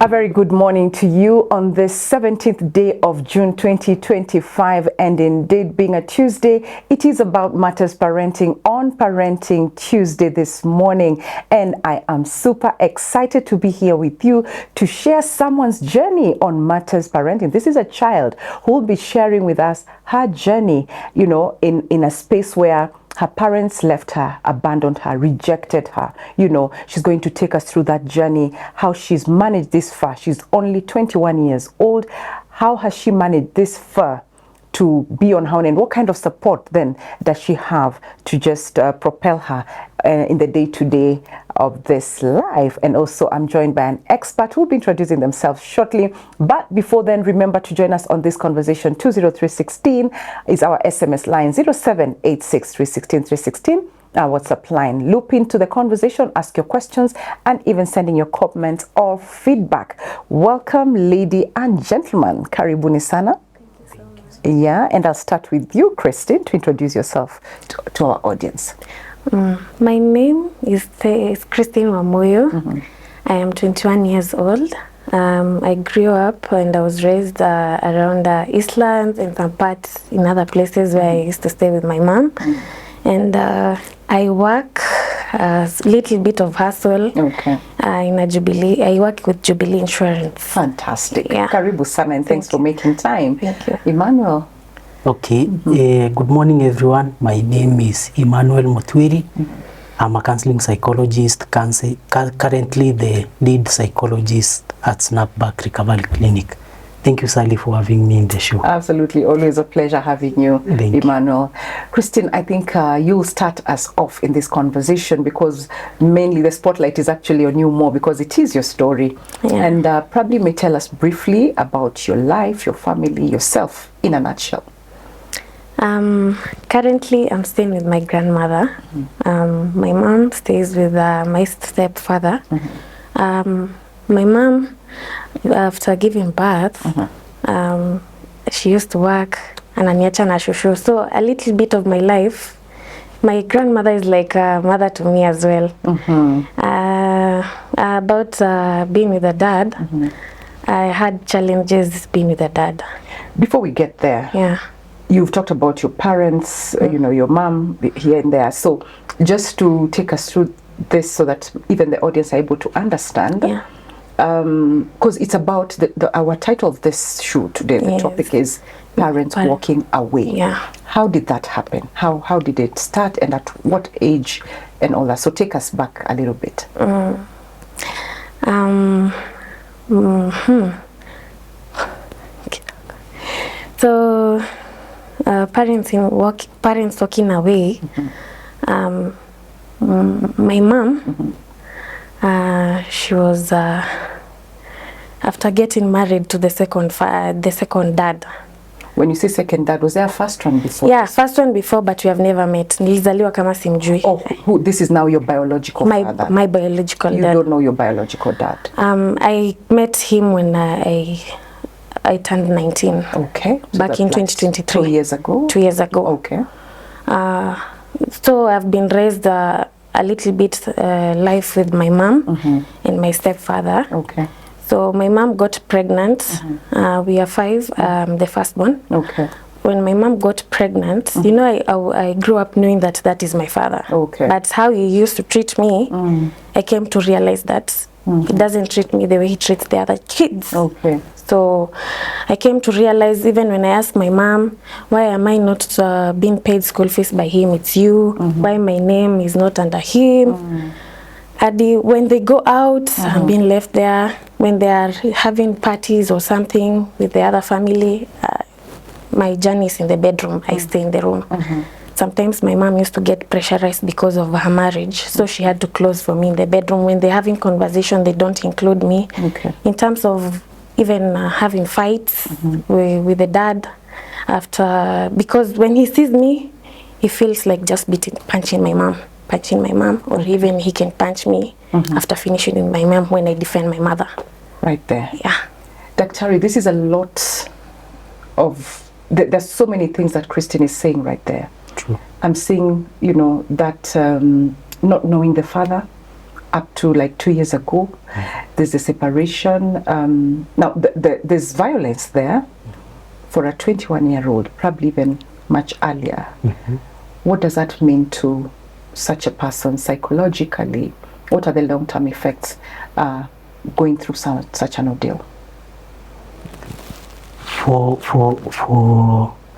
A very good morning to you on this 17th day of June 2025, and indeed being a Tuesday, it is about Matters Parenting on Parenting Tuesday this morning, and I am super excited to be here with you to share someone's journey on Matters Parenting. This is a child who will be sharing with us her journey, you know, in a space where her parents left her, abandoned her, rejected her. You know, she's going to take us through that journey, how she's managed this far. She's only 21 years old. How has she managed this far to be on her own, and what kind of support then does she have to just propel her in the day-to-day of this life? And also I'm joined by an expert who will be introducing themselves shortly. But before then, remember to join us on this conversation. 20316 is our SMS line, 0786316316. Our WhatsApp line. Loop into the conversation, ask your questions, and even sending your comments or feedback. Welcome, ladies and gentlemen. Karibuni sana. Yeah, and I'll start with you, Christine, to introduce yourself to our audience. My name is Christine Wamoyo. I am 21 years old. I grew up and I was raised around Eastlands and some parts in other places where I used to stay with my mom. And I work a little bit of hustle in a Jubilee. I work with Jubilee Insurance. Fantastic. Yeah. Karibu sana, and thanks for making time. Thank you. Emmanuel. Okay. Good morning, everyone. My name is Emmanuel Mutwiri. I'm a counseling psychologist, currently the lead psychologist at Snapback Recovery Clinic. Thank you, Sally, for having me in the show. Absolutely. Always a pleasure having you, Thank Emmanuel. Christine, I think you'll start us off in this conversation because mainly the spotlight is actually on you more because it is your story. Yeah. And probably may tell us briefly about your life, your family, yourself in a nutshell. Currently, I'm staying with my grandmother. My mom stays with my stepfather. My mom, after giving birth, she used to work ananiacha na shushu. So a little bit of my life, my grandmother is like a mother to me as well. About being with a dad, I had challenges being with a dad. Before we get there, Yeah. you've talked about your parents, you know, your mom here and there. So just to take us through this so that even the audience are able to understand. Yeah. Because it's about our title of this show today. The Yes. topic is parents walking away. Yeah. How did that happen? How did it start, and at what age, and all that? So take us back a little bit. So parents walking away. My mom, she was after getting married to the second dad. When you say second dad, was there a first one before? Yeah, first one before, but we have never met. Nilizaliwa kama simjui. Oh, this is now your biological father? My biological You dad. don't know your biological dad? I met him when I turned 19. Okay. So Back in that's like 2023. 2 years ago? 2 years ago. Okay. So I've been raised a little bit life with my mom and my stepfather. Okay. So my mom got pregnant. We are 5, the firstborn. Okay. When my mom got pregnant, you know, I grew up knowing that is my father. Okay. But how he used to treat me, I came to realize that he doesn't treat me the way he treats the other kids. Okay. So I came to realize, even when I asked my mom, why am I not being paid school fees by him? It's you. Why my name is not under him? When they go out, I'm being left there. When they are having parties or something with the other family, my journey is in the bedroom. I stay in the room. Sometimes my mom used to get pressurized because of her marriage, so she had to close for me in the bedroom. When they're having conversation, they don't include me. Okay. In terms of even having fights with the dad, because when he sees me, he feels like just punching my mom, or even he can punch me after finishing with my mom when I defend my mother. Right there. Yeah. Daktari, this is a lot of, there's so many things that Christine is saying right there. True. I'm seeing, you know, that not knowing the father, up to like 2 years ago. There's a separation. Now, there's violence there for a 21-year-old, probably even much earlier. What does that mean to such a person psychologically? What are the long-term effects going through such an ordeal? For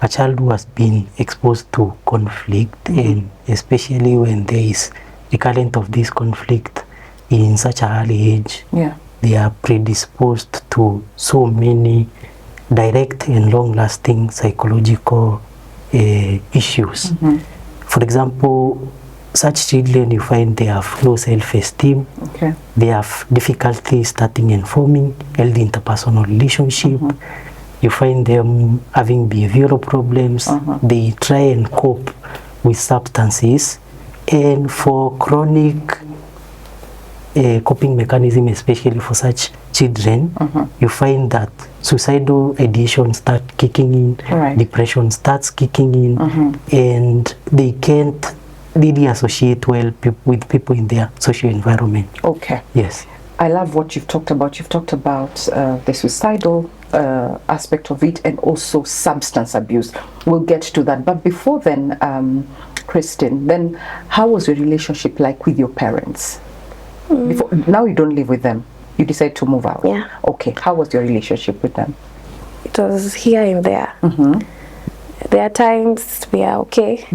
a child who has been exposed to conflict, and especially when there is recurrent of this conflict in such an early age, they are predisposed to so many direct and long-lasting psychological issues. For example, such children, you find they have low self-esteem, they have difficulty starting and forming healthy interpersonal relationship. You find them having behavioral problems. They try and cope with substances. And for chronic coping mechanism, especially for such children, you find that suicidal ideation start kicking in, depression starts kicking in, and they can't really associate well with people in their social environment. Yes. I love what you've talked about. You've talked about the suicidal aspect of it and also substance abuse. We'll get to that. But before then, Christine, then how was your relationship like with your parents? Before, now you don't live with them. You decide to move out. Yeah. Okay. How was your relationship with them? It was here and there. There are times we are okay.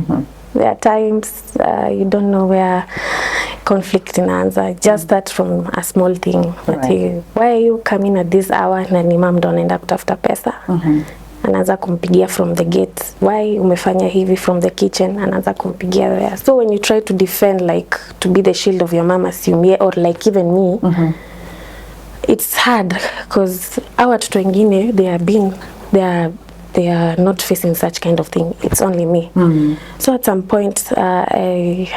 There are times you don't know where conflict inaanza. Just that from a small thing. Why are you coming at this hour? Na ni mom ndo anaenda kutafuta pesa. Anaanza kumpigia from the gate. Why umefanya hivi from the kitchen? Anaanza kumpigia there. So when you try to defend, like to be the shield of your mom, assume, or like even me, it's hard because our watoto wengine they are not facing such kind of thing. It's only me. So at some point, I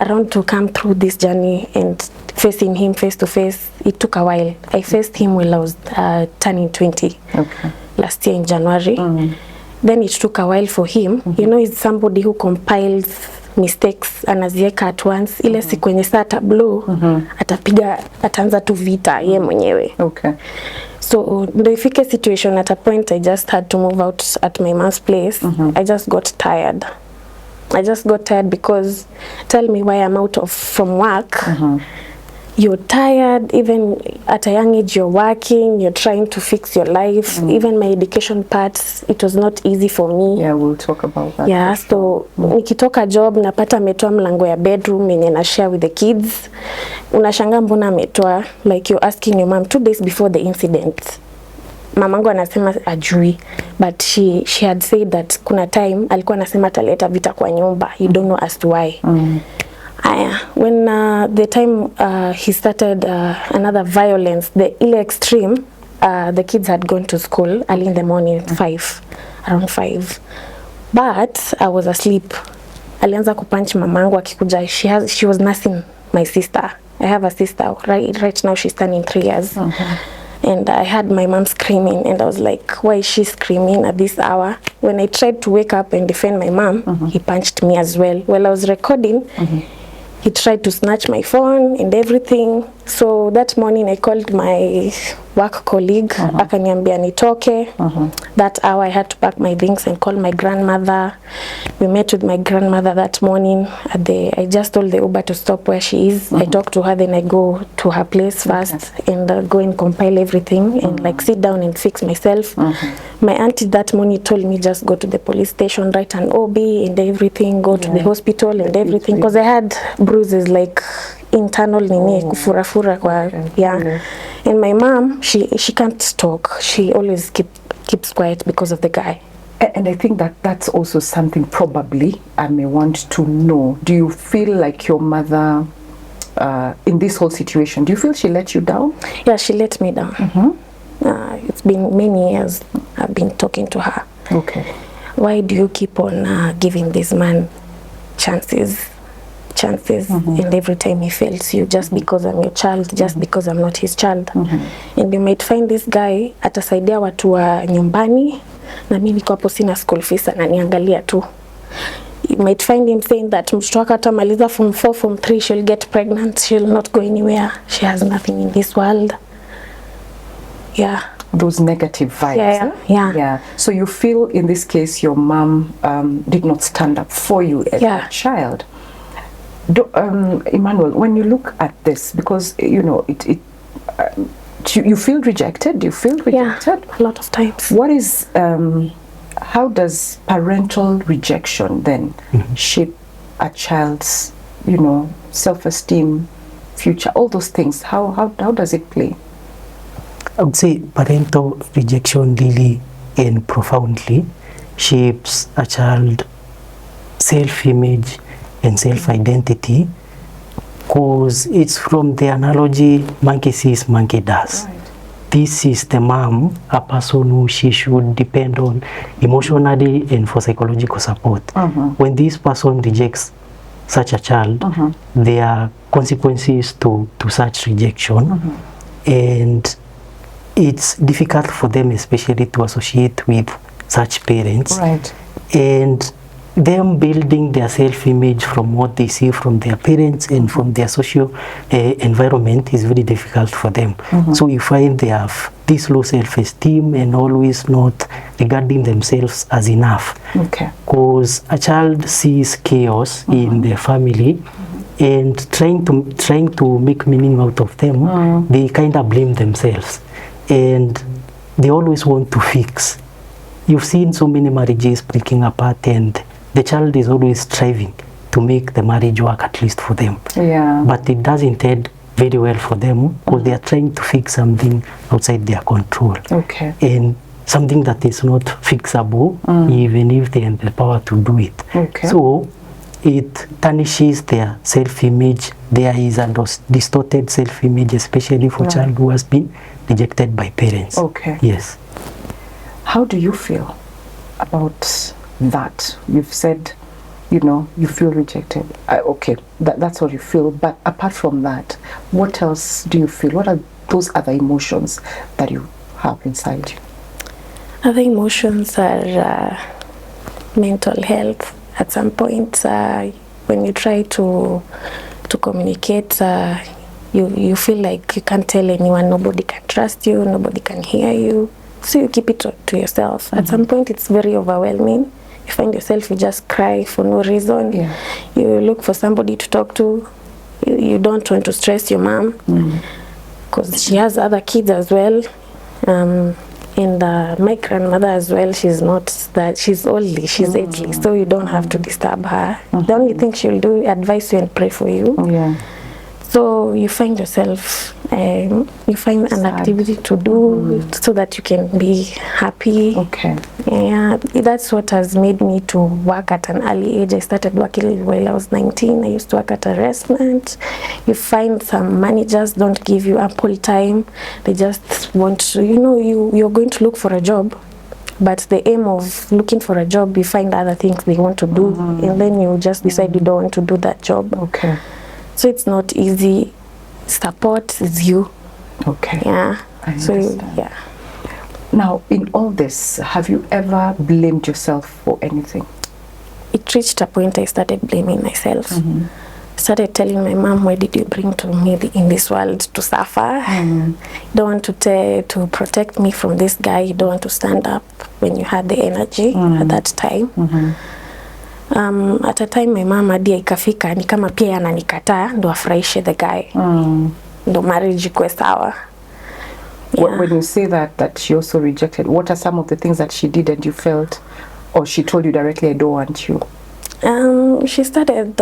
around to come through this journey and facing him face to face, it took a while. I faced him when I was turning 20 last year in January. Then it took a while for him. You know, he's somebody who compiles mistakes, anazieka at once. Ile siku yenye saa tablo, ataanza tu vita ye mwenyewe. So ndo ifike situation at a point I just had to move out at my mom's place. I just got tired. Because tell me why I'm out from work. You're tired, even at a young age you're working, you're trying to fix your life. Even my education parts, it was not easy for me. Yeah, we'll talk about that. Yeah, so nikitoka job napata ametoa mlango ya bedroom yenye na share with the kids. Unashanga mbona ametoa, like you're asking your mom 2 days before the incident. Mamangu anasema ajui, but she had said that kuna time alikuwa anasema ataleta vita kwa nyumba. You don't know as to why. When the time he started another violence, the extreme, the kids had gone to school early in the morning, around 5. But I was asleep. Alianza kupunch mamangu akikuja. She was nursing my sister. I have a sister. Right now she's turning 3 years. And I had my mom screaming, and I was like, why is she screaming at this hour? When I tried to wake up and defend my mom, he punched me as well. While I was recording, he tried to snatch my phone and everything. So that morning I called my work colleague, akaniambia nitoke. That hour I had to pack my things and call my grandmother. We met with my grandmother that morning. I just told the Uber to stop where she is. I talked to her, then I go to her place first and go and compile everything and like sit down and fix myself. My auntie that morning told me just go to the police station, write an OB and everything, go to the hospital and everything, because I had bruises like internal nini kufura kwa and my mom she can't talk. She always keeps quiet because of the guy. And I think that's also something probably I may want to know. Do you feel like your mother in this whole situation, do you feel she let you down? Yeah, she let me down. It's been many years I've been talking to her. Why do you keep on giving this man chances and every time he fails you, just because I'm your child, just because I'm not his child. And you might find this guy atasaidia watu wa nyumbani na mimi niko hapo sina school fees, ananiangalia tu. You might find him saying that mtoto wake atamaliza form 4, form 3, she'll get pregnant, she'll not go anywhere, she has nothing in this world. Yeah. Those negative vibes. Yeah. So you feel in this case your mom did not stand up for you as a child. Emmanuel, when you look at this, because you know you feel rejected. Do you feel rejected? Yeah, a lot of times. What is how does parental rejection then shape a child's, self-esteem, future, all those things? How does it play? I would say parental rejection really and profoundly shapes a child's self-image and self-identity, because it's from the analogy monkey sees, monkey does. Right. This is the mom, a person who she should depend on emotionally and for psychological support. When this person rejects such a child, there are consequences to such rejection, and it's difficult for them especially to associate with such parents. Right. And them building their self-image from what they see from their parents and from their social environment is very difficult for them. So you find they have this low self-esteem and always not regarding themselves as enough. Okay. Because a child sees chaos in their family and trying to make meaning out of them, they kind of blame themselves and they always want to fix. You've seen so many marriages breaking apart and the child is always striving to make the marriage work, at least for them. Yeah. But it doesn't end very well for them because they are trying to fix something outside their control. Okay. And something that is not fixable, even if they have the power to do it. Okay. So it tarnishes their self-image. There is a distorted self-image, especially for a child who has been rejected by parents. Okay. Yes. How do you feel about that? You've said, you feel rejected. Okay, that's what you feel. But apart from that, what else do you feel? What are those other emotions that you have inside you? Other emotions are mental health. At some point, when you try to communicate, you feel like you can't tell anyone. Nobody can trust you. Nobody can hear you. So you keep it to yourself. At some point, it's very overwhelming. You find yourself, you just cry for no reason. Yeah. You look for somebody to talk to. You don't want to stress your mom because she has other kids as well. And my grandmother as well, she's not that, she's oldie, she's 80, so you don't have to disturb her. The only thing she'll do is advise you and pray for you. Yeah. So you find yourself, you find an activity to do so that you can be happy. Okay. Yeah, that's what has made me to work at an early age. I started working while I was 19. I used to work at a restaurant. You find some managers don't give you ample time. They just want to, you're going to look for a job. But the aim of looking for a job, you find other things they want to do. And then you just decide you don't want to do that job. Okay. So it's not easy. Support is you. Okay. Yeah. I understand. Now, in all this, have you ever blamed yourself for anything? It reached a point I started blaming myself. Started telling my mom, why did you bring to me in this world to suffer? You don't want to protect me from this guy. You don't want to stand up when you had the energy at that time. At a time my mom hadi ikafika ni kama pia ananikataa ndo afurahishe the guy. Ndo marriage ikuwe sawa. When you say that she also rejected, what are some of the things that she did and you felt, or she told you directly, I don't want you? She started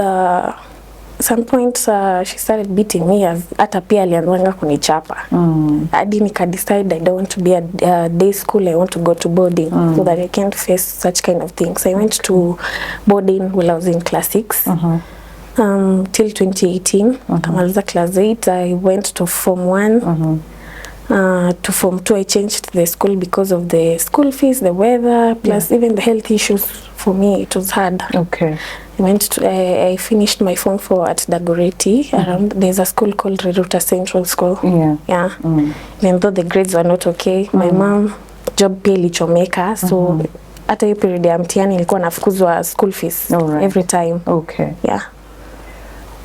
some point she started beating me. Hata pia alianza kunichapa. Hadi nika decide I don't want to be a day school, I want to go to boarding so that I can't face such kind of things. I went to boarding while I was in class 6 till 2018. Kamaliza class 8, I went to form 1. To form 2 I changed the school because of the school fees, the weather, plus even the health issues. For me it was hard. Okay. I finished my form 4 at Dagoretti. There's a school called Reruta Central School. Even though the grades were not okay, my mom job pia ilichomeka, so hata hiyo period ya mtihani nilikuwa nafukuzwa school fees every time. Okay. Yeah.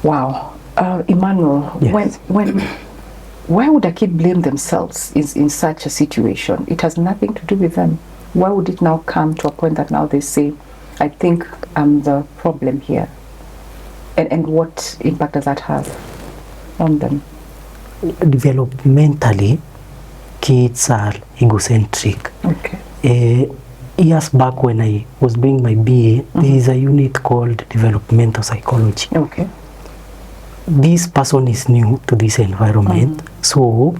Wow. Emmanuel, Yes. why would a kid blame themselves in such a situation? It has nothing to do with them. Why would it now come to a point that now they say, I think I'm the problem here? And what impact does that have on them? Developmentally, kids are egocentric. Okay. Years back when I was doing my BA, there is a unit called developmental psychology. Okay. This person is new to this environment, so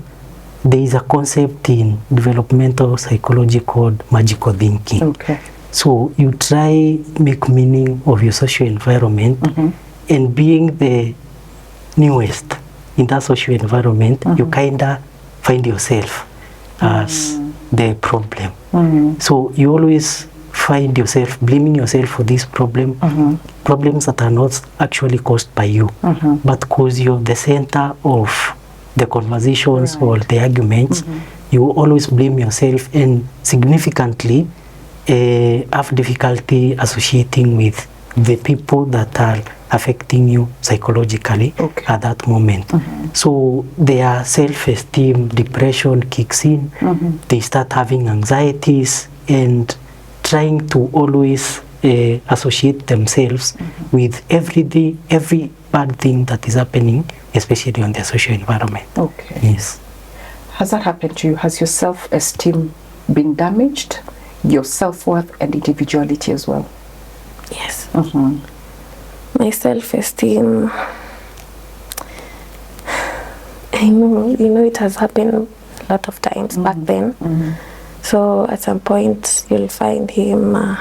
there is a concept in developmental psychology called magical thinking. Okay. So you try make meaning of your social environment, and being the newest in that social environment, you kinda find yourself as the problem. So you always find yourself blaming yourself for this problem, problems that are not actually caused by you, but because you're the center of the conversations or the arguments, you always blame yourself and significantly have difficulty associating with the people that are affecting you psychologically at that moment. So their self-esteem, depression kicks in, they start having anxieties and trying to always associate themselves with every bad thing that is happening, especially on their social environment. Okay. Yes. Has that happened to you? Has your self-esteem been damaged? Your self-worth and individuality as well? Yes. My self-esteem, I know, it has happened a lot of times back then. So at some point, you'll find him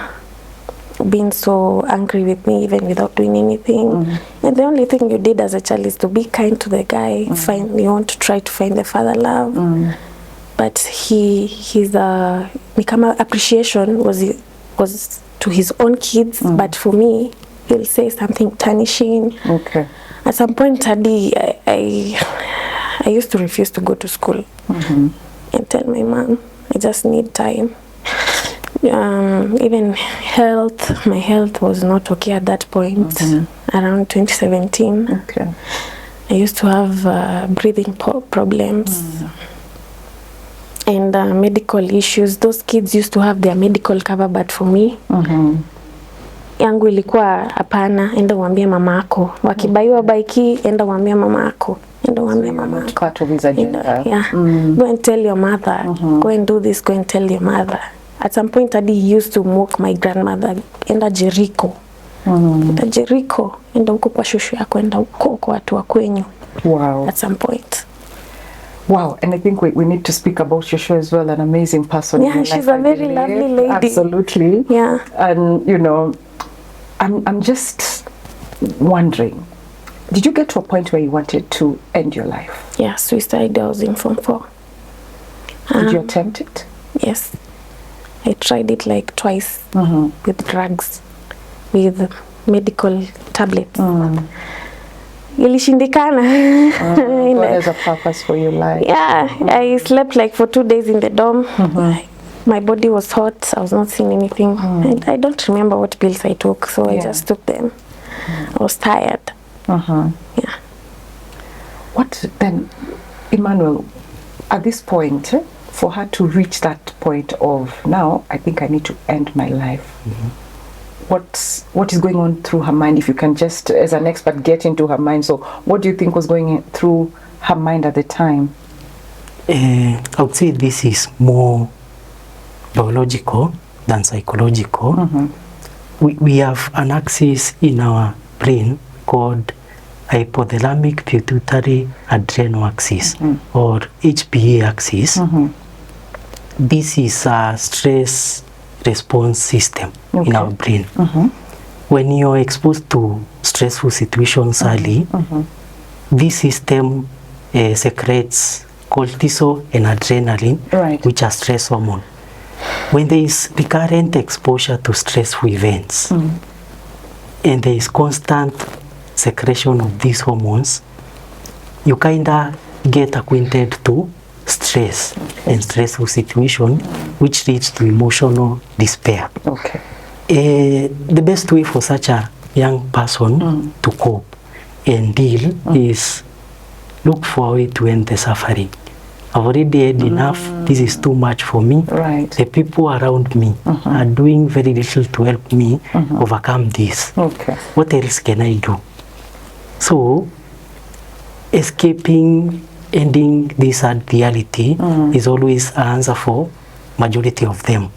being so angry with me even without doing anything. And the only thing you did as a child is to be kind to the guy. You want to try to find the father love. But his appreciation was to his own kids, but for me, he'll say something tarnishing. Okay. At some point, I used to refuse to go to school and tell my mom, I just need time. Even my health was not okay at that point, around 2017. Okay. I used to have breathing problems. And medical issues. Those kids used to have their medical cover, but for me, yangu ilikuwa hapana, enda uambie mama yako. Wakibaiwa baiki, enda uambie mama yako. Enda uambie mama yako. Part of his agenda. Yeah. Go and tell your mother. Go and do this, go and tell your mother. At some point, Daddy used to mock my grandmother. Enda Jericho. Enda Jericho. Enda huko kwa shushu yako. Enda huko kwa watu wa kwenyu. Wow. At some point. Wow, and I think we need to speak about Joshua as well, an amazing person. Yeah, she's a very lovely lady. Absolutely. Yeah. And I'm just wondering, did you get to a point where you wanted to end your life? Yeah, suicide. I was in Form 4. Did you attempt it? Yes. I tried it like twice with drugs, with medical tablets. Ilishindikana. God has a purpose for your life. Yeah, I slept like for 2 days in the dorm. My body was hot. I was not seeing anything. I don't remember what pills I took, so I just took them. I was tired. Yeah. What then, Emmanuel, at this point, for her to reach that point of, now I think I need to end my life, what is going on through her mind? If you can just, as an expert, get into her mind. So what do you think was going through her mind at the time? I would say this is more biological than psychological. We have an axis in our brain called hypothalamic pituitary adrenal axis, or HPA axis. This is a stress response system in our brain. When you're exposed to stressful situations early, this system secretes cortisol and adrenaline, which are stress hormone. When there is recurrent exposure to stressful events and there is constant secretion of these hormones, you kind of get acquainted to stress and stressful situation, which leads to emotional despair. Okay. The best way for such a young person to cope and deal is look for a way to end the suffering. I've already had enough. This is too much for me. Right. The people around me are doing very little to help me overcome this. Okay. What else can I do? So, escaping, ending this sad reality is always an answer for majority of them.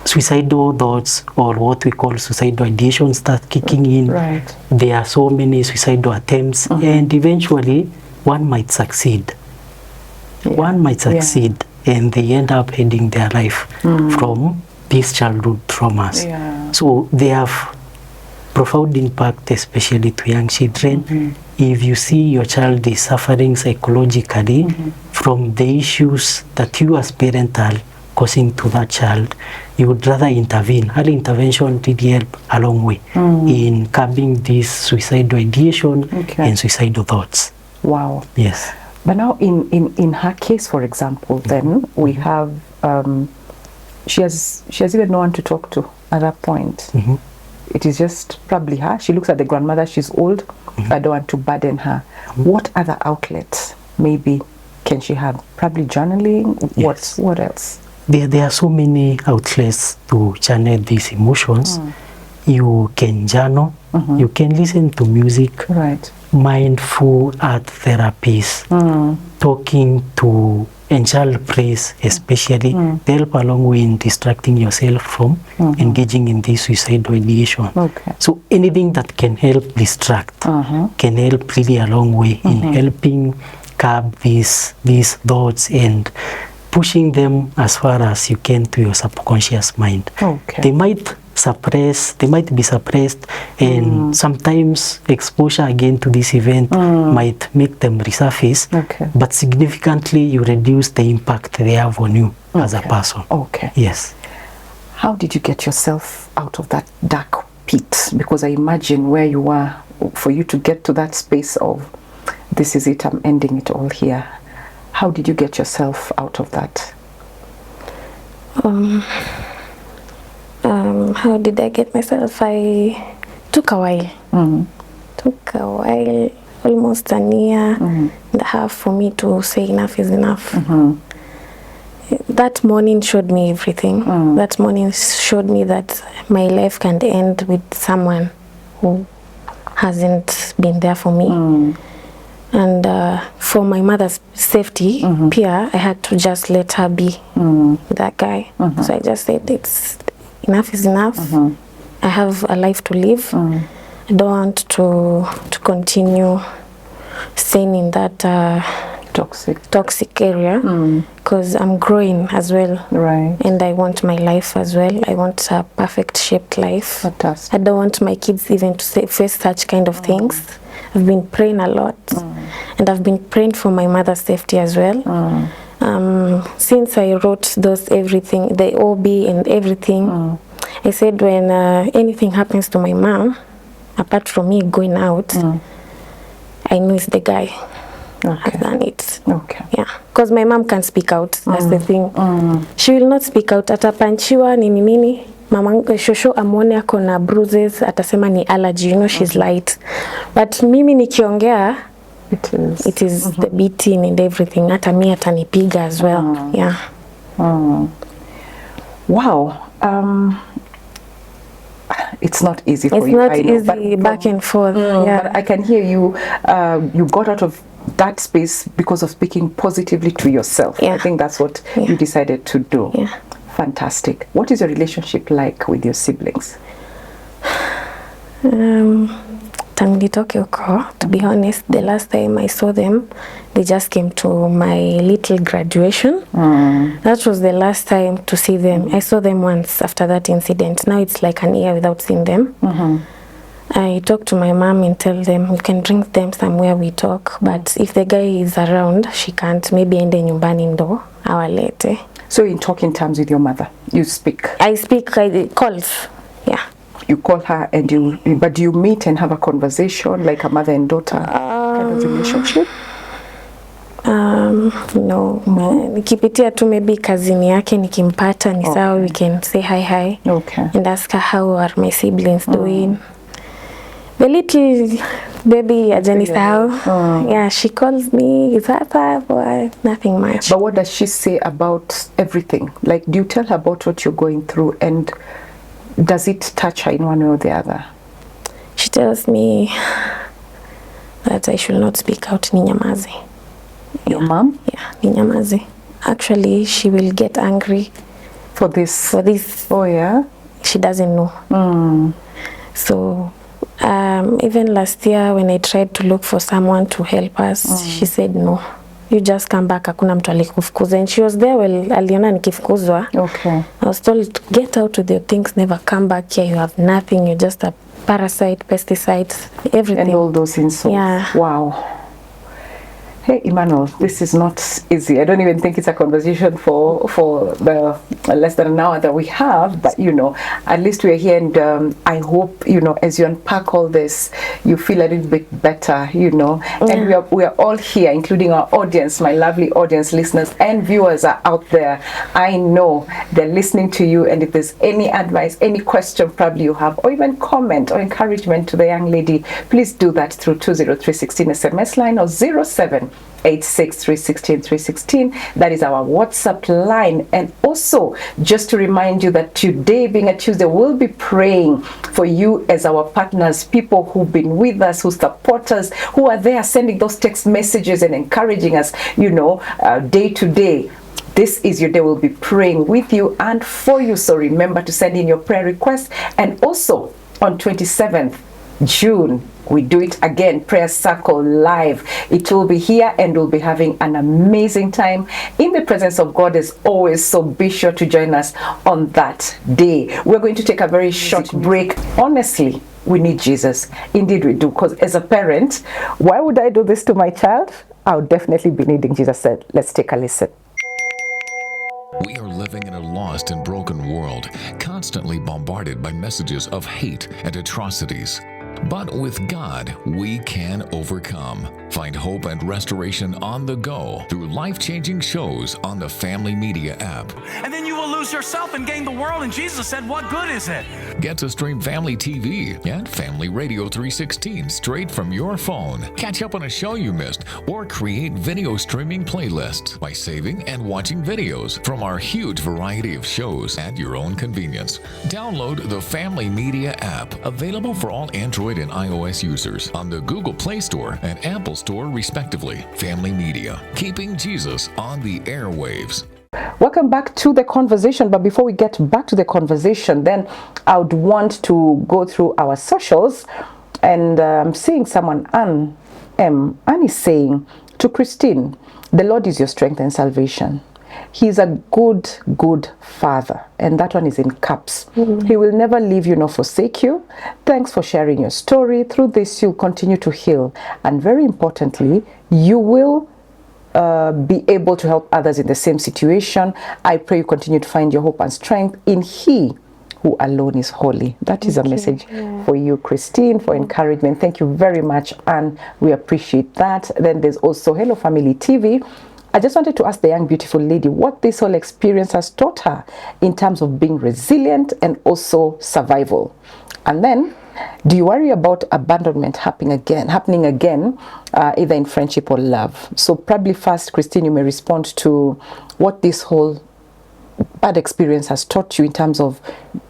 Suicidal thoughts, or what we call suicidal ideation, start kicking in. Right. There are so many suicidal attempts, and eventually one might succeed. One might succeed, and they end up ending their life from these childhood traumas. Yeah. So they have profound impact, especially to young children. If you see your child is suffering psychologically from the issues that you as parent are causing to that child, you would rather intervene. Early intervention really help a long way in curbing this suicidal ideation and suicidal thoughts. Wow. Yes. But now in her case, for example, then we have, she has even no one to talk to at that point. It is just probably her. She looks at the grandmother, she's old. I don't want to burden her. What other outlets maybe can she have? Probably journaling? Yes. What else? There are so many outlets to channel these emotions. You can journal, you can listen to music, Right. mindful art therapies, talking to and child praise especially, they help a long way in distracting yourself from engaging in this suicidal ideation. Okay. So anything that can help distract can help really a long way in helping curb these thoughts and pushing them as far as you can to your subconscious mind. Okay. They might be suppressed, and sometimes exposure again to this event might make them resurface, but significantly you reduce the impact they have on you as a person. Okay. Yes. How did you get yourself out of that dark pit? Because I imagine where you were, for you to get to that space of, this is it, I'm ending it all here. How did you get yourself out of that? How did I get myself? I took a while. Took a while, almost a year and a half for me to say enough is enough. That morning showed me everything. That morning showed me that my life can end with someone who hasn't been there for me. And for my mother's safety, Pia, I had to just let her be that guy. So I just said, it's enough is enough. I have a life to live. I don't want to continue staying in that toxic area, because I'm growing as well. Right. And I want my life as well. I want a perfect shaped life. Fantastic. I don't want my kids even to face such kind of things. I've been praying a lot, and I've been praying for my mother's safety as well. Since I wrote those everything, the OB and everything, I said when anything happens to my mom, apart from me going out, I know it's the guy has done it. Okay. Yeah, because my mom can't speak out. That's the thing. She will not speak out. Atapanchiwa nini nini. Mama shosho amwone ako na bruises, atasema ni allergy. You know, she's light. But mimi nikiongea, it is the beating and everything. Hata mi atanipiga as well. Yeah. Wow. It's not easy for it's you. It's not I know, easy back and forth. Yeah. But I can hear you. You got out of that space because of speaking positively to yourself. Yeah. I think that's what you decided to do. Yeah. Fantastic. What is your relationship like with your siblings? Tangu nitoke huko, to be honest, the last time I saw them, they just came to my little graduation. That was the last time to see them. I saw them once after that incident. Now it's like an year without seeing them. I talk to my mom and tell them we can bring them somewhere we talk, but if the guy is around, she can't. Maybe ende nyumbani ndo awalete. So in talking terms with your mother, you speak? I speak calls. Yeah. You call her and but do you meet and have a conversation like a mother and daughter kind of relationship? No. Nikipitia tu maybe kazini yake nikimpata ni sawa, we can say hi and ask her how are my siblings doing. The little baby hajanisahau. Yeah, she calls me, is that boy? Nothing much. But what does she say about everything? Like, do you tell her about what you're going through, and does it touch her in one way or the other? She tells me that I should not speak out, ninyamaze. Your mom? Yeah, ninyamaze. Actually, she will get angry For this? Oh yeah? She doesn't know. So even last year when I tried to look for someone to help us, she said no, you just come back, hakuna mtu alikufukuza. And she was there while aliona nikifukuzwa. Okay. I was told to get out with your things, never come back here, you have nothing, you're just a parasite, pesticides, everything. And all those insults. Yeah. Wow. Hey, Emmanuel, this is not easy. I don't even think it's a conversation for the less than an hour that we have, but you know, at least we're here, and I hope, you know, as you unpack all this, you feel a little bit better, you know. And we are all here, including our audience, my lovely audience, listeners and viewers are out there. I know they're listening to you, and if there's any advice, any question probably you have, or even comment or encouragement to the young lady, please do that through 20316 SMS line or 0786316316. That is our WhatsApp line. And also, just to remind you that today being a Tuesday, we'll be praying for you as our partners, people who've been with us, who support us, who are there sending those text messages and encouraging us, you know, day to day. This is your day. We'll be praying with you and for you. So remember to send in your prayer requests. And also on 27th June, we do it again, Prayer Circle Live. It will be here, and we'll be having an amazing time in the presence of God as always. So be sure to join us on that day. We're going to take a very short break. Honestly, we need Jesus. Indeed we do, because as a parent, why would I do this to my child? I would definitely be needing Jesus. Let's take a listen. We are living in a lost and broken world, constantly bombarded by messages of hate and atrocities. But with God, we can overcome. Find hope and restoration on the go through life-changing shows on the Family Media app. And then you will lose yourself and gain the world. And Jesus said, what good is it? Get to stream Family TV and Family Radio 316 straight from your phone. Catch up on a show you missed or create video streaming playlists by saving and watching videos from our huge variety of shows at your own convenience. Download the Family Media app, available for all Android and iOS users on the Google Play Store and Apple Store respectively. Family Media, keeping Jesus on the airwaves. Welcome back to the conversation. But before we get back to the conversation, then I would want to go through our socials, and I'm seeing someone, Anne is saying to Christine, the Lord is your strength and salvation. He's a good father, and that one is in caps. He will never leave you nor forsake you. Thanks for sharing your story. Through this, you'll continue to heal, and very importantly, you will be able to help others in the same situation. I pray you continue to find your hope and strength in He who alone is holy. That is a message for you, Christine, for encouragement. Thank you very much, and we appreciate that. Then there's also Hello Family TV. I just wanted to ask the young beautiful lady what this whole experience has taught her in terms of being resilient and also survival. And then, do you worry about abandonment happening again, either in friendship or love? So probably first, Christine, you may respond to what this whole bad experience has taught you in terms of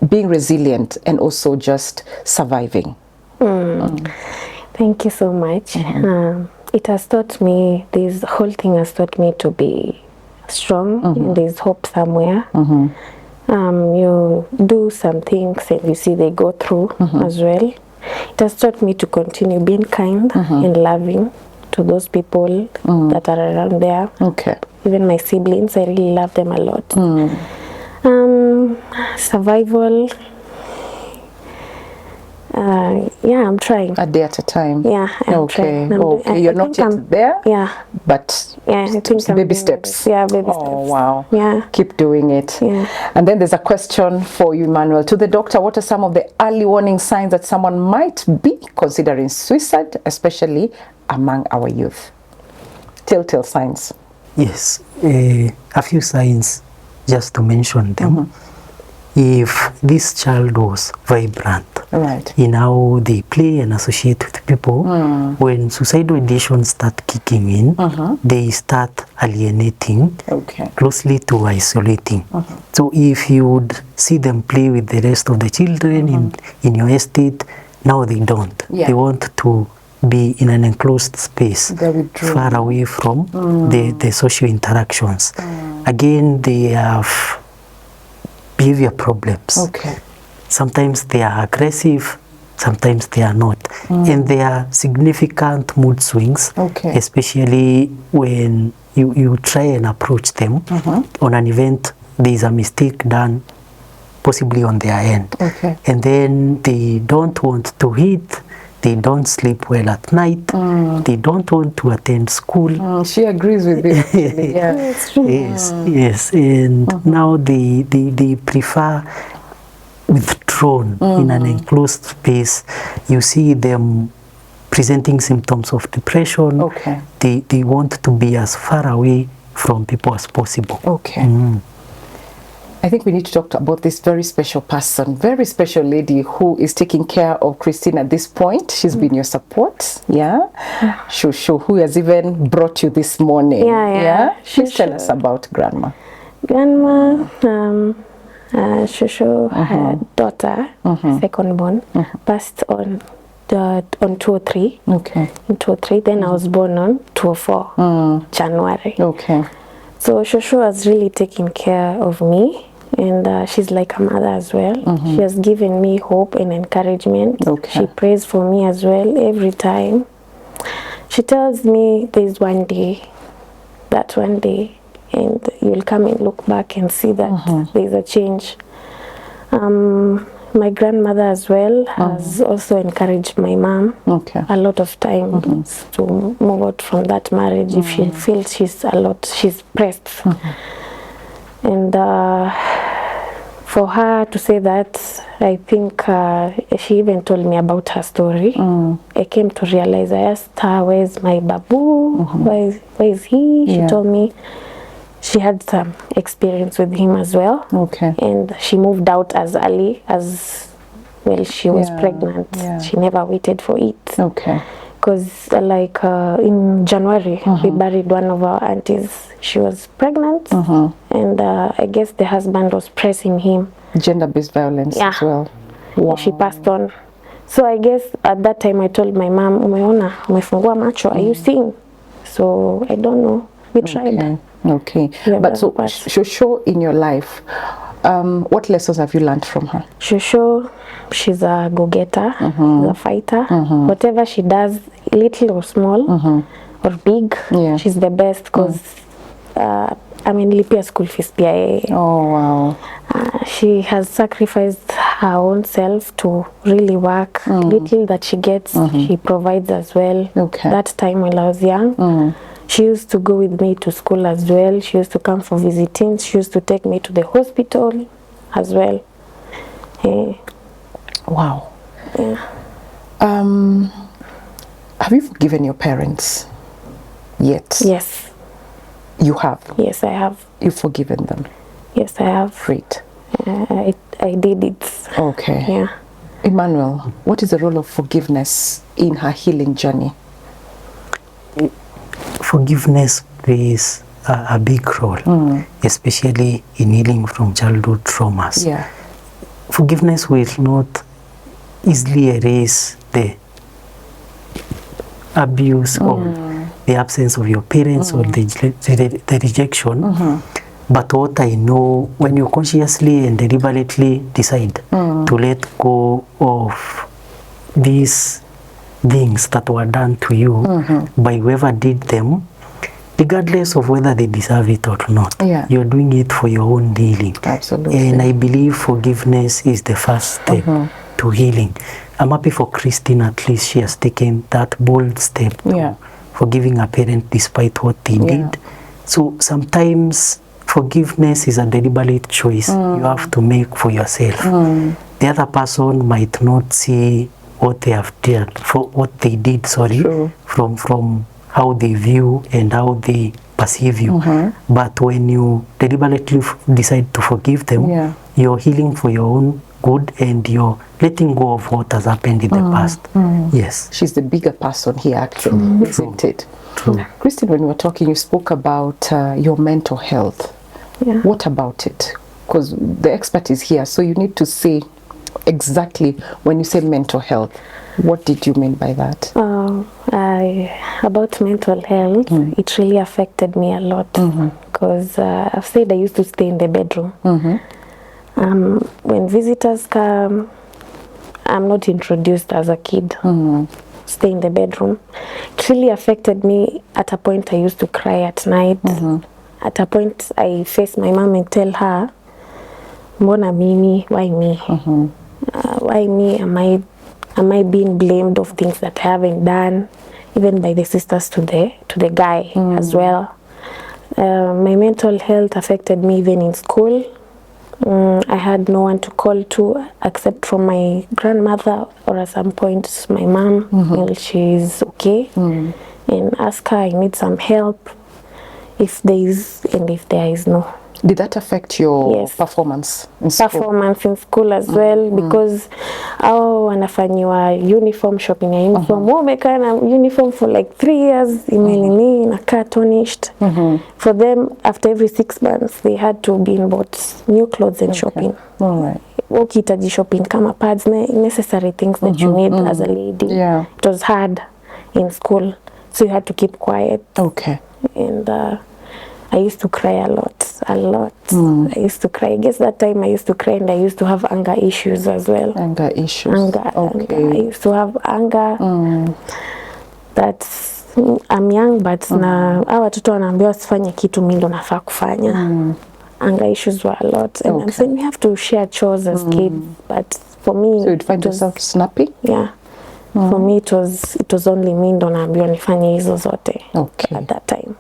being resilient and also just surviving. Thank you so much. It has taught me, this whole thing has taught me to be strong. There's hope somewhere. You do some things and you see they go through as well. It has taught me to continue being kind and loving to those people that are around there. Okay. Even my siblings, I really love them a lot. Survival. Yeah, I'm trying. A day at a time. Yeah, I'm okay. trying. Okay, you're not yet there. Yeah, but yeah, I think baby steps. Yeah, baby steps. Oh wow. Yeah. Keep doing it. Yeah. And then there's a question for you, Emmanuel. To the doctor, what are some of the early warning signs that someone might be considering suicide, especially among our youth? telltale signs? Yes, a few signs, just to mention them. If this child was vibrant Right. in how they play and associate with people, when suicidal ideations start kicking in, they start alienating, Okay. closely to isolating. So if you would see them play with the rest of the children in your estate, now they don't. Yeah. They want to be in an enclosed space, They're withdrawn. far away from the social interactions. Again, they have behavior problems. Okay. Sometimes they are aggressive, sometimes they are not. And there are significant mood swings, Okay. especially when you try and approach them on an event, there is a mistake done, possibly on their end. Okay. And then they don't want to eat, they don't sleep well at night, they don't want to attend school. She agrees with you. Actually. Yeah. It's true. Yes, yes, and now they prefer withdrawn in an enclosed space. You see them presenting symptoms of depression. Okay. They want to be as far away from people as possible. Okay. I think we need to talk about this very special person, very special lady who is taking care of Christine at this point. She's been your support, yeah? Shushu, who has even brought you this morning. Yeah. Please tell Shushu. us about Grandma. Grandma, Shushu, her daughter, second born, passed on 203. Okay. In 203. Then I was born on 204 January. Okay. So Shushu has really taken care of me, and she's like a mother as well. She has given me hope and encouragement. Okay. She prays for me as well every time. She tells me there's one day, and you'll come and look back and see that there's a change. My grandmother as well has also encouraged my mom Okay. a lot of times to move out from that marriage if she feels she's pressed. And for her to say that, I think she even told me about her story. I came to realize, I asked her, where's my babu? Where is he? She Yeah. told me she had some experience with him as well. Okay. And she moved out as early as, well, she was Yeah, pregnant. yeah. She never waited for it. Okay. Because in January, we buried one of our aunties. She was pregnant, and I guess the husband was pressing him. Gender-based violence Yeah. as well. And she passed on. So I guess at that time I told my mom, umeona, umefungua macho, are you seeing? So I don't know. We tried. Okay. Okay. Yeah, But so, but- Shushu, in your life, what lessons have you learned from her? Shushu, she's a go-getter, she's a fighter. Whatever she does, little or small or big, Yeah. she's the best because amenilipia school fees pia yeye. Oh, wow. She has sacrificed her own self to really work. Little that she gets, she provides as well. Okay. That time when I was young, she used to go with me to school as well. She used to come for visitings. She used to take me to the hospital as well. Wow. Yeah. Have you forgiven your parents yet? Yes, You have. yes, I have. You've forgiven them. Yes, I have. Great. I did it. Okay. Yeah. Emmanuel, what is the role of forgiveness in her healing journey? Forgiveness plays a big role, especially in healing from childhood traumas. Yeah. Forgiveness will not easily erase the abuse or the absence of your parents or the rejection. But what I know, when you consciously and deliberately decide to let go of these things that were done to you by whoever did them, regardless of whether they deserve it or not, Yeah. you're doing it for your own healing. Absolutely. And I believe forgiveness is the first step to healing. I'm happy for Christine, at least she has taken that bold step to Yeah. forgiving her parent despite what they did. So sometimes forgiveness is a deliberate choice you have to make for yourself. The other person might not see what they have done, for what they did, True. from how they view and how they perceive you. But when you deliberately decide to forgive them, you're healing for your own good and you're letting go of what has happened in the past. Yes. She's the bigger person here, actually, isn't it? True. Christine, when we were talking, you spoke about your mental health. Yeah. What about it? Because the expert is here, so you need to say exactly when you say mental health, what did you mean by that? About mental health, it really affected me a lot because I've said I used to stay in the bedroom. When visitors come, I'm not introduced as a kid. Stay in the bedroom. It really affected me. At a point, I used to cry at night. At a point, I faced my mom and tell her, "Mbona mimi? Why me? Why me? Am I being blamed of things that I haven't done?" Even by the sisters to the guy as well. My mental health affected me even in school. I had no one to call to except from my grandmother or at some point my mom when she's okay, and ask her I need some help if there is and if there is no. Did that affect your Yes. performance in school? Performance in school as well because wanafanyiwa uniform shopping ya uniform. Umekaa na uniform for like 3 years, imenini inakaa tarnished. For them, after every 6 months, they had to be bought new clothes and shopping. All right. Ukihitaji shopping kama pads, necessary things that you need as a lady. Yeah. It was hard in school, so you had to keep quiet. Okay. And I used to cry a lot. I used to cry. I guess that time I used to cry and I used to have anger issues as well. Anger issues. Anger. I used to have anger. That's I'm young but na hawa watoto wanaambiwa wasifanye kitu mimi ndo nafaa kufanya. Anger issues were a lot and I'm saying we have to share chores as kids, but for me, So you'd find yourself snappy? Yeah. For me it was only me ndo naambiwa nifanye hizo zote. Okay. At that time.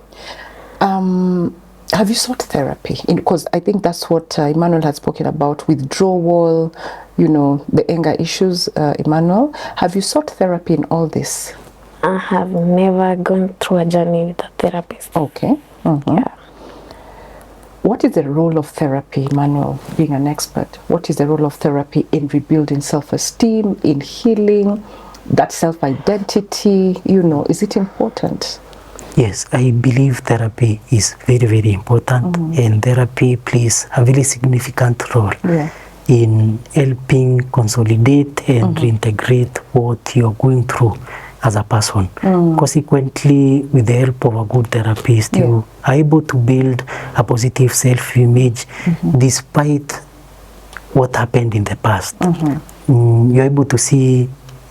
Have you sought therapy? Because I think that's what Emmanuel had spoken about, withdrawal, the anger issues, Emmanuel. Have you sought therapy in all this? I have never gone through a journey with a therapist. Okay. Yeah. What is the role of therapy, Emmanuel, being an expert? What is the role of therapy in rebuilding self-esteem, in healing, that self-identity? Is it important? Yes, I believe therapy is very, very important, and therapy plays a very significant role in helping consolidate and reintegrate what you're going through as a person. Consequently, with the help of a good therapist, you are able to build a positive self-image despite what happened in the past. You're able to see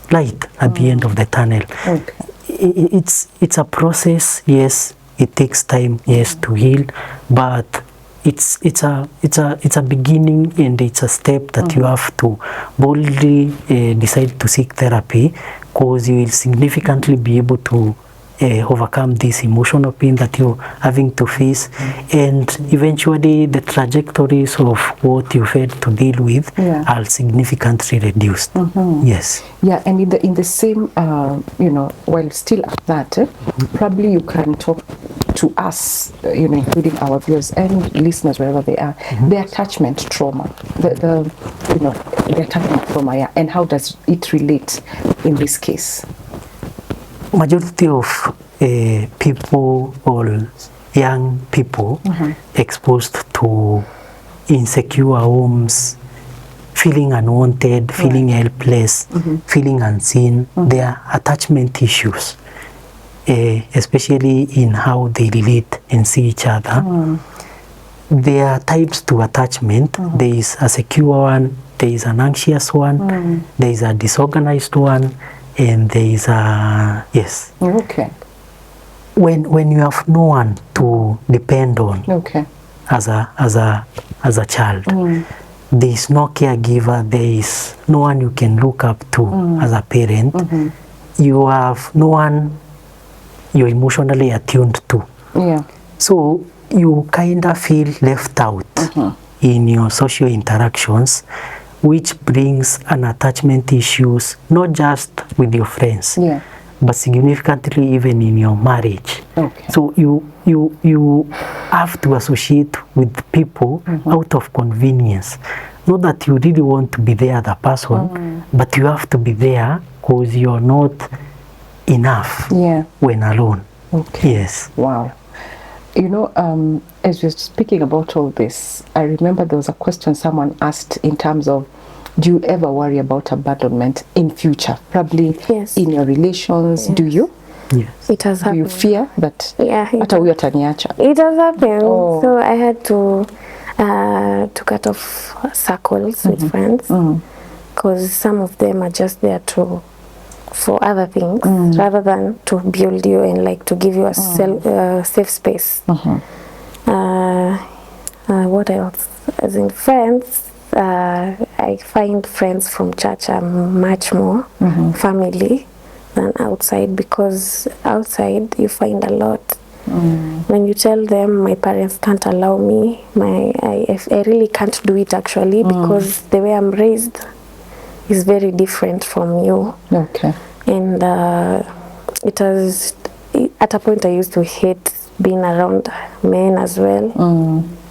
light at the end of the tunnel. Okay. It's a process. Yes, it takes time. Yes, to heal, but it's a beginning and it's a step that you have to boldly decide to seek therapy, because you will significantly be able to overcome this emotional pain that you're having to face, and eventually the trajectories of what you've had to deal with are significantly reduced. Yes. Yeah, and in the same, while still at that, probably you can talk to us, including our viewers and listeners wherever they are, the attachment trauma, the attachment trauma, and how does it relate in this case? Majority of people or young people exposed to insecure homes, feeling unwanted, feeling helpless, feeling unseen, there are attachment issues, especially in how they relate and see each other. There are types to attachment. There is a secure one, there is an anxious one, there is a disorganized one, and there is a Okay. When you have no one to depend on as a child, there is no caregiver, there is no one you can look up to as a parent. You have no one you're emotionally attuned to. Yeah. So you kind of feel left out in your social interactions, which brings an attachment issues, not just with your friends, but significantly even in your marriage. Okay. So you have to associate with people out of convenience. Not that you really want to be there the person, but you have to be there because you're not enough when alone. Okay. Yes. Wow. You know, as we're speaking about all this, I remember there was a question someone asked in terms of, do you ever worry about abandonment in future? Probably Yes. in your relations. Yes. Do you? Yes. It has Do you happened. fear that Yeah, it, hata huyo ataniacha? it has happened. Oh. So I had to cut off circles with friends because some of them are just there for other things rather than to build you and like to give you a safe space. What else? As in friends, I find friends from church are much more family than outside, because outside you find a lot. When you tell them my parents can't allow me, I really can't do it actually, because the way I'm raised is very different from you. Okay. And it has, at a point I used to hate being around men as well,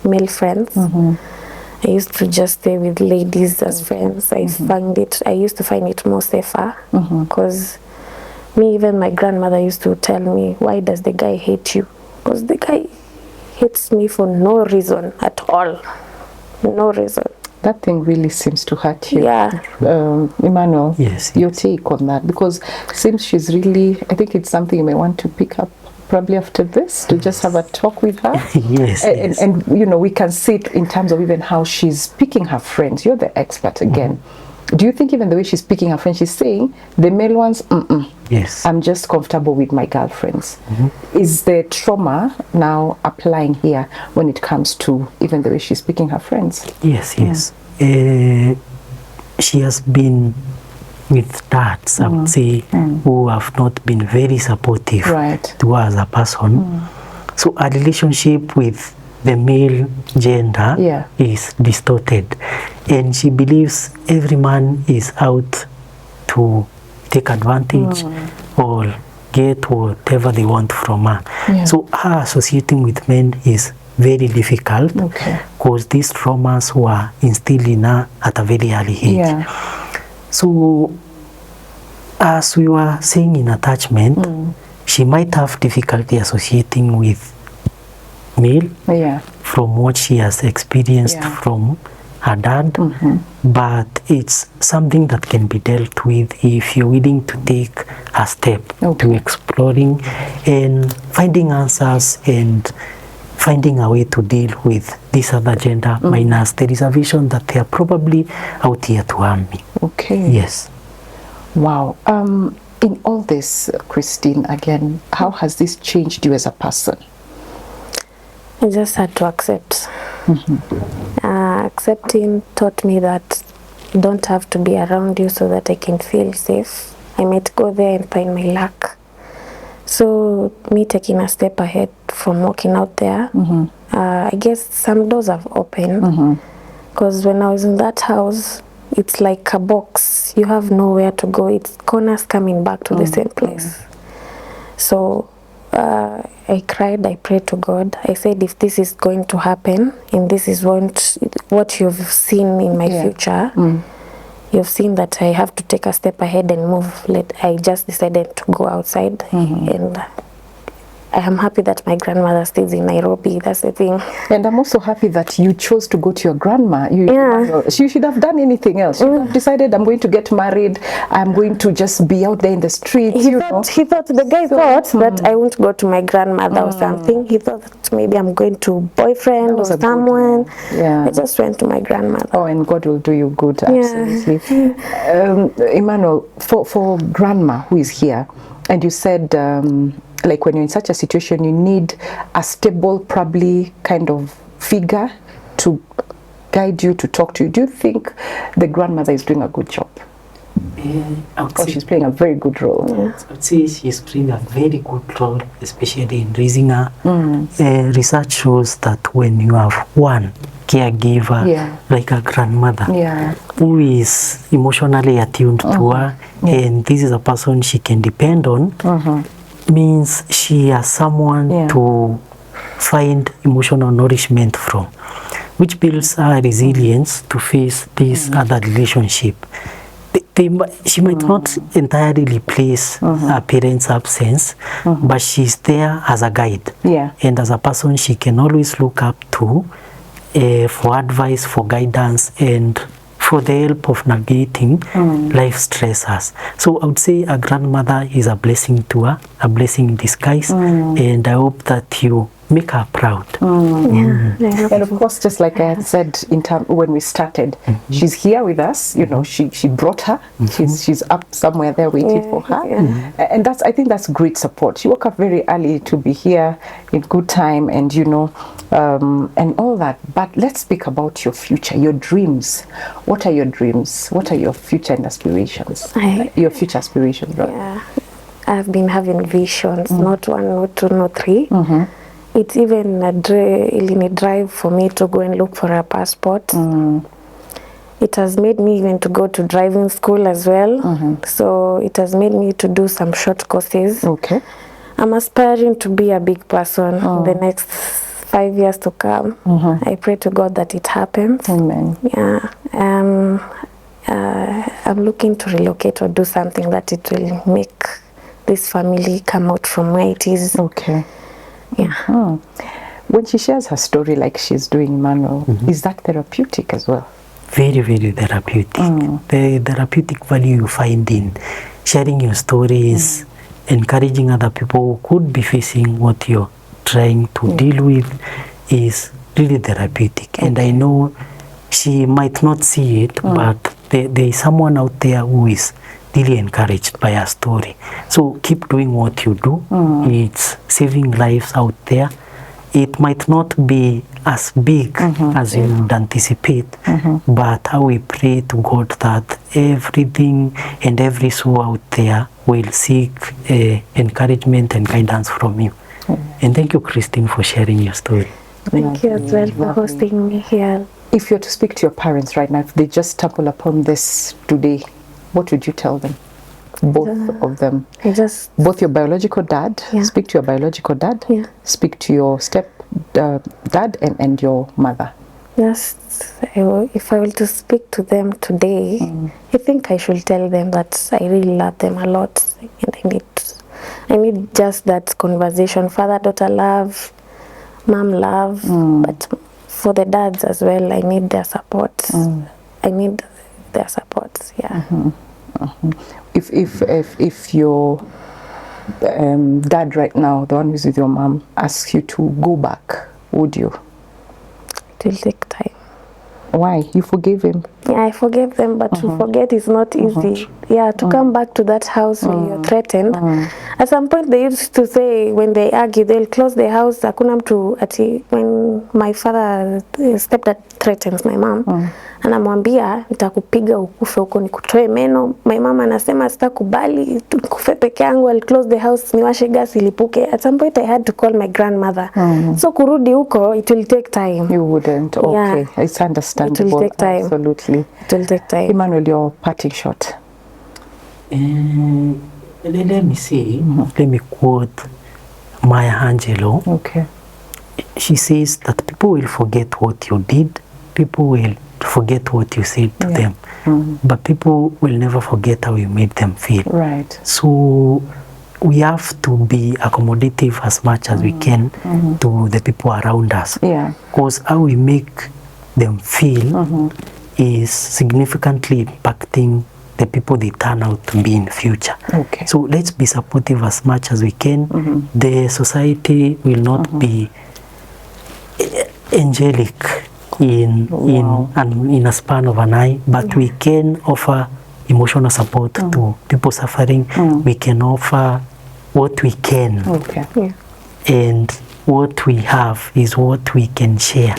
male friends. I used to just stay with ladies as friends. I used to find it more safer, because even my grandmother used to tell me, why does the guy hate you? Because the guy hates me for no reason at all. No reason. That thing really seems to hurt you. Yeah. Emmanuel, Yes, your take on that, because since she's really, I think it's something you may want to pick up probably after this, to just have a talk with her. Yes, yes. And you know, we can see it in terms of even how she's picking her friends. You're the expert again. Do you think even the way she's picking her friends, she's saying the male ones, Yes. I'm just comfortable with my girlfriends? Is the trauma now applying here when it comes to even the way she's picking her friends? Yes, yes. She has been with dads, I would say, who have not been very supportive Right. to her as a person. So a relationship with the male gender is distorted. And she believes every man is out to take advantage or get whatever they want from her. Yeah. So her associating with men is very difficult, because these traumas were instilled in her at a very early age. Yeah. So as we were saying in attachment, she might have difficulty associating with male from what she has experienced from her dad, but it's something that can be dealt with if you're willing to take a step to exploring and finding answers and finding a way to deal with this other gender minus the reservation that they are probably out here to harm me. Okay. Yes. Wow. In all this, Christine, again, how has this changed you as a person? I just had to accept. Accepting taught me that you don't have to be around you so that I can feel safe. I might go there and find my luck. So me taking a step ahead from walking out there, I guess some doors have opened. Because when I was in that house, it's like a box. You have nowhere to go. It's corners coming back to the same place. So I cried, I prayed to God. I said, if this is going to happen, and this is what you've seen in my future, you've seen that I have to take a step ahead and move. I just decided to go outside, and I am happy that my grandmother stays in Nairobi. That's the thing. And I'm also happy that you chose to go to your grandma. You should have done anything else. You should have decided, I'm going to get married. I'm going to just be out there in the streets. The guy thought that I won't go to my grandmother or something. He thought that maybe I'm going to boyfriend or someone. I just went to my grandmother. Oh, and God will do you good, absolutely. Emmanuel, for grandma who is here, and you said, like when you're in such a situation, you need a stable, probably kind of figure to guide you, to talk to you. Do you think the grandmother is doing a good job? I would Oh, say she's playing a very good role. I would say she's playing a very good role, especially in raising her. Research shows that when you have one caregiver, Yeah. like a grandmother, Yeah. who is emotionally attuned to her, and this is a person she can depend on, means she has someone Yeah. to find emotional nourishment from, which builds her resilience to face this other relationship. She might not entirely replace her parents' absence, but she's there as a guide, Yeah. and as a person she can always look up to for advice, for guidance, and for the help of navigating life stressors. So I would say a grandmother is a blessing to her, a blessing in disguise, and I hope that you make her proud. And of course, just like I had said when we started, she's here with us. You know, she brought her. She's up somewhere there waiting for her, and I think that's great support. She woke up very early to be here in good time, and and all that. But let's speak about your future, your dreams. What are your dreams? What are your future and aspirations? Your future aspirations, right? Yeah, I've been having visions, not one, not two, not three. It's even a drive for me to go and look for a passport. It has made me even to go to driving school as well. So it has made me to do some short courses. Okay. I'm aspiring to be a big person in the next 5 years to come. I pray to God that it happens. Amen. Yeah. I'm looking to relocate or do something that it will make this family come out from where it is. Okay. Yeah. When she shares her story like she's doing, Emmanuel, is that therapeutic as well? Very, very therapeutic. The therapeutic value you find in sharing your stories, encouraging other people who could be facing what you're trying to deal with is really therapeutic. And I know she might not see it, but there is someone out there who is really encouraged by her story. So keep doing what you do. It's saving lives out there. It might not be as big as you would anticipate, but I will pray to God that everything and every soul out there will seek encouragement and guidance from you. And thank you, Christine, for sharing your story. Thank you as well for hosting me here. If you're to speak to your parents right now, if they just stumble upon this today, what would you tell them? Both of them. Both your biological dad, speak to your biological dad, speak to your step dad and your mother. If I were to speak to them today, I think I should tell them that I really love them a lot, and I need just that conversation, father-daughter love, mom love, but for the dads as well, I need their support. I need their support. If your dad right now, the one who's with your mom, asks you to go back, would you? It will take time. Why? You forgave him? Yeah, I forgave them, but to forget is not easy. Yeah, to come back to that house when you're threatened. At some point they used to say, when they argue, they'll close the house. Hakuna mtu ati, when my father, stepdad threatens my mom, anamwambia nitakupiga ukufe huko nikutoe meno. My mom anasema sitakubali kufe peke yangu. I'll close the house, niwashe gas ilipuke. At some point I had to call my grandmother. So kurudi huko, it will take time. You wouldn't? Okay, Yeah. it's understandable. It will take time. Absolutely. It will take time. Emmanuel, your parting shot. Let me say, let me quote Maya Angelou. Okay. She says that people will forget what you did, people will forget what you said to them, but people will never forget how you made them feel. Right. So we have to be accommodative as much as we can to the people around us. Yeah. Because how we make them feel is significantly impacting the people they turn out to be in future. Okay. So let's be supportive as much as we can. The society will not be angelic in a span of an eye, but we can offer emotional support to people suffering. We can offer what we can. Okay. Yeah. And what we have is what we can share.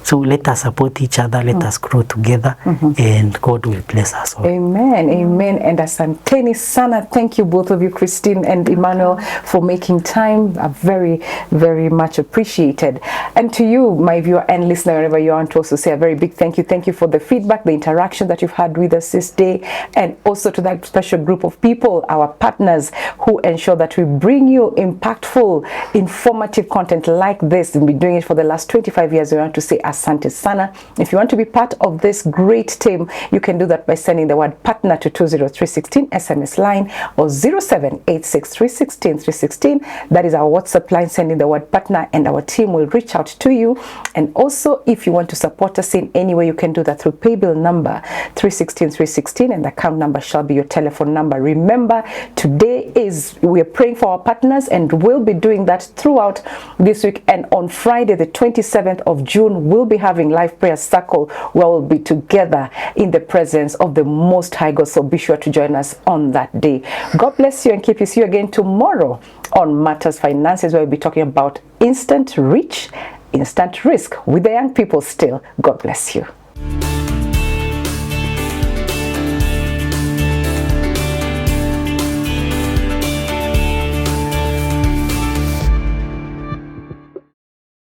So let us support each other, let us grow together, and God will bless us all. Amen, amen. And asanteni sana. Thank you both of you, Christine and Emmanuel, for making time. Very, very much appreciated. And to you, my viewer and listener, wherever you are, to also say a very big thank you. Thank you for the feedback, the interaction that you've had with us this day, and also to that special group of people, our partners, who ensure that we bring you impactful, informative content like this. We've been doing it for the last 25 years. We want to say asante sana. If you want to be part of this great team, you can do that by sending the word partner to 20316 SMS line or 0786316316. That is our WhatsApp line. Sending the word partner and our team will reach out to you. And also, if you want to support us in any way, you can do that through paybill number 316316, and the account number shall be your telephone number. Remember, today we are praying for our partners, and we'll be doing that throughout this week. And on Friday, the 27th of June, we'll be having live prayer circle where we'll be together in the presence of the Most High God. So be sure to join us on that day. God bless you and keep you. See you again tomorrow on Matters Finances, where we'll be talking about instant reach, instant risk with the young people still. God bless you.